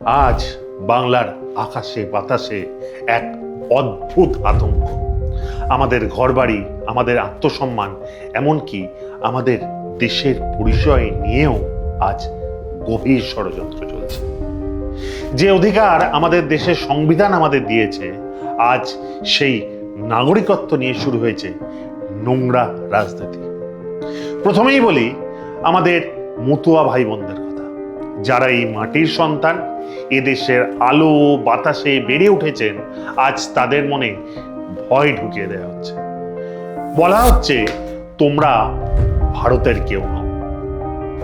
আজ বাংলার আকাশে বাতাসে এক অদ্ভুত আতঙ্ক। আমাদের ঘরবাড়ি, আমাদের আত্মসম্মান, এমনকি আমাদের দেশের পরিচয় নিয়েও আজ গভীর ষড়যন্ত্র চলছে। যে অধিকার আমাদের দেশের সংবিধান আমাদের দিয়েছে, আজ সেই নাগরিকত্ব নিয়ে শুরু হয়েছে নোংরা রাজনীতি। প্রথমেই বলি আমাদের মতুয়া ভাই বোনদের কথা, যারা এই মাটির সন্তান, এদেশের আলো বাতাসে বেড়ে উঠেছেন। আজ তাদের মনে ভয় ঢুকিয়ে দেওয়া হচ্ছে, বলা হচ্ছে তোমরা ভারতের কেউ নও।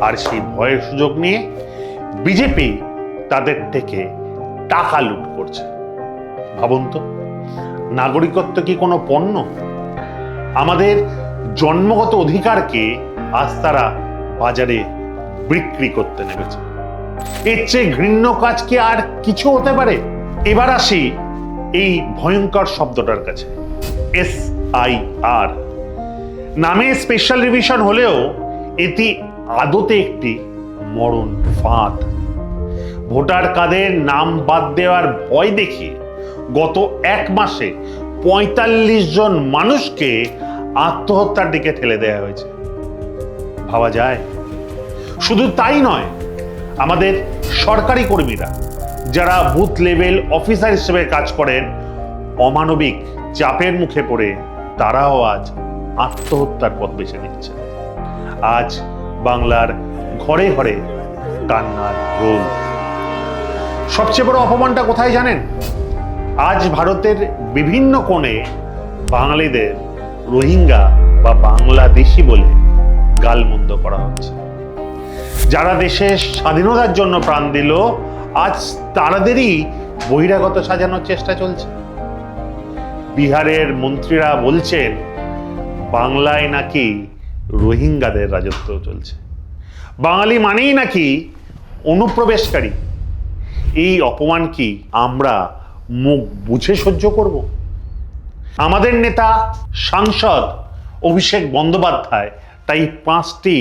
আর সেই ভয়ের সুযোগ নিয়ে বিজেপি তাদের থেকে টাকা লুট করছে। ভাবুন তো, নাগরিকত্ব কি কোনো পণ্য? আমাদের জন্মগত অধিকারকে আজ তারা বাজারে বিক্রি করতে নেমেছে। এর চেয়ে ঘৃণ্য কাজ কি আর কিছু হতে পারে? এবার আসি এই ভয়ঙ্কর শব্দটার কাছে, SIR নামে স্পেশাল রিভিশন হলেও এটি আদতে একটি মরণ ফাঁদ। ভোটার কার্ডের নাম বাদ দেওয়ার ভয় দেখিয়ে গত এক মাসে ৪৫ জন মানুষকে আত্মহত্যার দিকে ঠেলে দেওয়া হয়েছে। ভাবা যায়? শুধু তাই নয়, আমাদের সরকারি কর্মীরা যারা বুথ লেভেল অফিসার হিসেবে কাজ করেন, অমানবিক চাপের মুখে পড়ে তারাও আজ আত্মহত্যার পথ বেছে নিচ্ছে। আজ বাংলার ঘরে ঘরে কান্নার রোল। সবচেয়ে বড় অপমানটা কোথায় জানেন? আজ ভারতের বিভিন্ন কোণে বাঙালিদের রোহিঙ্গা বা বাংলাদেশি বলে গালমন্দ করা হচ্ছে। যারা দেশের স্বাধীনতার জন্য প্রাণ দিল, আজ তাদেরই বহিরাগত সাজানোর চেষ্টা চলছে। বিহারের মন্ত্রীরা বলছেন বাংলায় নাকি রোহিঙ্গাদের রাজত্ব চলছে, বাঙালি মানেই নাকি অনুপ্রবেশকারী। এই অপমান কি আমরা মুখ বুঝে সহ্য করব? আমাদের নেতা সাংসদ অভিষেক বন্দ্যোপাধ্যায় তাই 5টি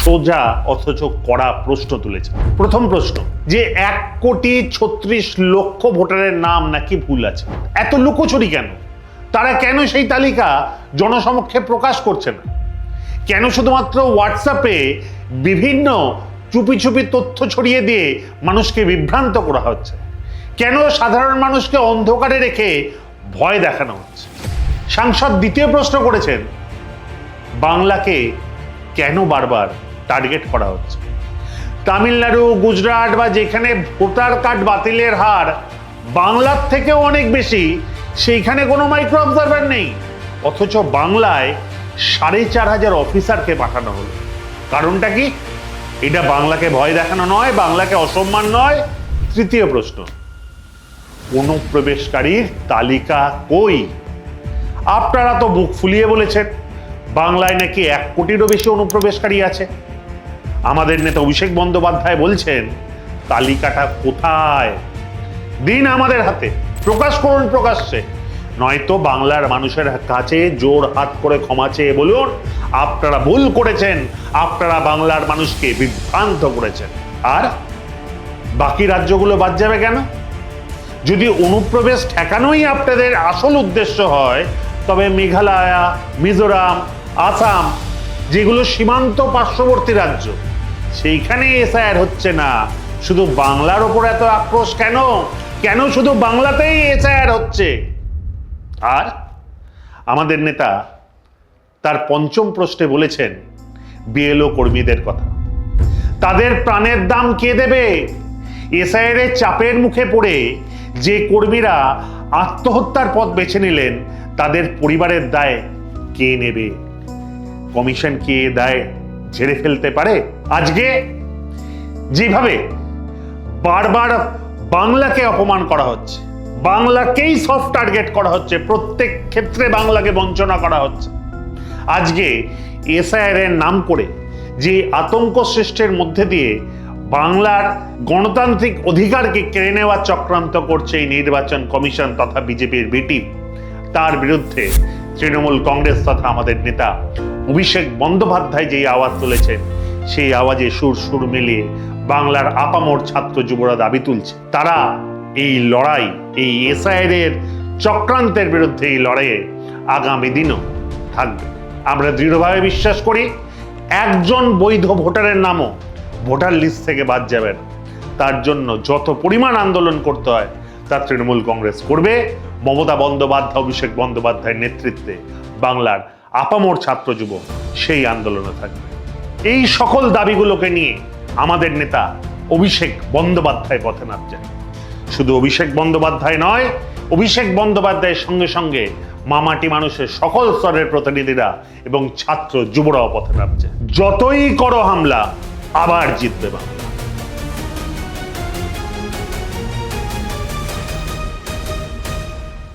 সোজা অথচ কড়া প্রশ্ন তুলেছে। প্রথম প্রশ্ন, যে ১,৩৬,০০,০০০ ভোটারের নাম নাকি ভুল আছে। এত লুকোচুরি কেন? তারা কেন সেই তালিকা জনসমক্ষে প্রকাশ করছে না? কেন শুধুমাত্র হোয়াটসঅ্যাপে বিভিন্ন চুপি চুপি তথ্য ছড়িয়ে দিয়ে মানুষকে বিভ্রান্ত করা হচ্ছে? কেন সাধারণ মানুষকে অন্ধকারে রেখে ভয় দেখানো হচ্ছে? সাংসদ দ্বিতীয় প্রশ্ন করেছেন, বাংলাকে কেন বারবার টার্গেট করা হচ্ছে? তামিলনাড়ু, গুজরাট বা যেখানে ভোটার কার্ড বাতিলের হার বাংলার থেকেও অনেক বেশি, সেইখানে কোনো মাইক্রো অবজারভার নেই, অথচ বাংলায় ৪,৫০০ অফিসারকে পাঠানো হলো। কারণটা কি? এটা বাংলাকে ভয় দেখানো নয়, বাংলাকে অসম্মান নয়। তৃতীয় প্রশ্ন, অনুপ্রবেশকারীর তালিকা কই? আপনারা তো মুখ ফুলিয়ে বলেছেন বাংলায় নাকি ১ কোটিরও বেশি অনুপ্রবেশকারী আছে। আমাদের নেতা অভিষেক বন্দ্যোপাধ্যায় বলছেন তালিকাটা কোথায়? দিন আমাদের হাতে, প্রকাশ করুন প্রকাশ্যে, নয়তো বাংলার মানুষের কাছে জোর হাত করে ক্ষমা চেয়ে বলুন আপনারা ভুল করেছেন, আপনারা বাংলার মানুষকে বিভ্রান্ত করেছেন। আর বাকি রাজ্যগুলো বাদ যাবে কেন? যদি অনুপ্রবেশ ঠেকানোই আপনাদের আসল উদ্দেশ্য হয়, তবে মেঘালয়, মিজোরাম, আসাম, যেগুলো সীমান্ত পার্শ্ববর্তী রাজ্য, সেইখানে SIR হচ্ছে না। শুধু বাংলার ওপর এত আক্রোশ কেন? কেন শুধু বাংলাতেই SIR হচ্ছে? আর আমাদের নেতা তার পঞ্চম প্রশ্নে বলেছেন BLO কর্মীদের কথা। তাদের প্রাণের দাম কে দেবে? SIR এর চাপের মুখে পড়ে যে কর্মীরা আত্মহত্যার পথ বেছে নিলেন, তাদের পরিবারের দায় কে নেবে? কমিশন কি এ দায় ঝেড়ে ফেলতে পারে? আজকে যেভাবে বারবার বাংলাকে অপমান করা হচ্ছে, বাংলাকেই সফট টার্গেট করা হচ্ছে, প্রত্যেক ক্ষেত্রে বাংলাকে বঞ্চনা করা হচ্ছে, আজকে SIR এর নাম করে যে আতঙ্ক সৃষ্টির মধ্যে দিয়ে বাংলার গণতান্ত্রিক অধিকারকে কেড়ে নেওয়ার চক্রান্ত করছে এই নির্বাচন কমিশন তথা বিজেপির বি টিম, তার বিরুদ্ধে তৃণমূল কংগ্রেস তথা আমাদের নেতা অভিষেক বন্দ্যোপাধ্যায় যেই আওয়াজ তুলেছেন, সেই আওয়াজে সুর মিলিয়ে বাংলার আপামর ছাত্র যুবরা দাবি তুলছে। তারা এই লড়াই, এই এসআইআর এর চক্রান্তের বিরুদ্ধে এই লড়াইয়ে আগামী দিনও থাকবে। আমরা দৃঢ়ভাবে বিশ্বাস করি একজন বৈধ ভোটারের নামও ভোটার লিস্ট থেকে বাদ যাবে না। তার জন্য যত পরিমাণ আন্দোলন করতে হয় তা তৃণমূল কংগ্রেস করবে। মমতা বন্দ্যোপাধ্যায়, অভিষেক বন্দ্যোপাধ্যায়ের নেতৃত্বে বাংলার আপামর ছাত্র যুব সেই আন্দোলনে থাকবে। এই সকল দাবিগুলোকে নিয়ে আমাদের নেতা অভিষেক বন্দ্যোপাধ্যায় পথে নামছেন। শুধু অভিষেক বন্দ্যোপাধ্যায় নয়, অভিষেক বন্দ্যোপাধ্যায়ের সঙ্গে সঙ্গে মামাটি মানুষের সকল স্তরের প্রতিনিধিরা এবং ছাত্র যুবরাও পথে নামছে। যতই করো হামলা, আবার জিতবে বাংলা।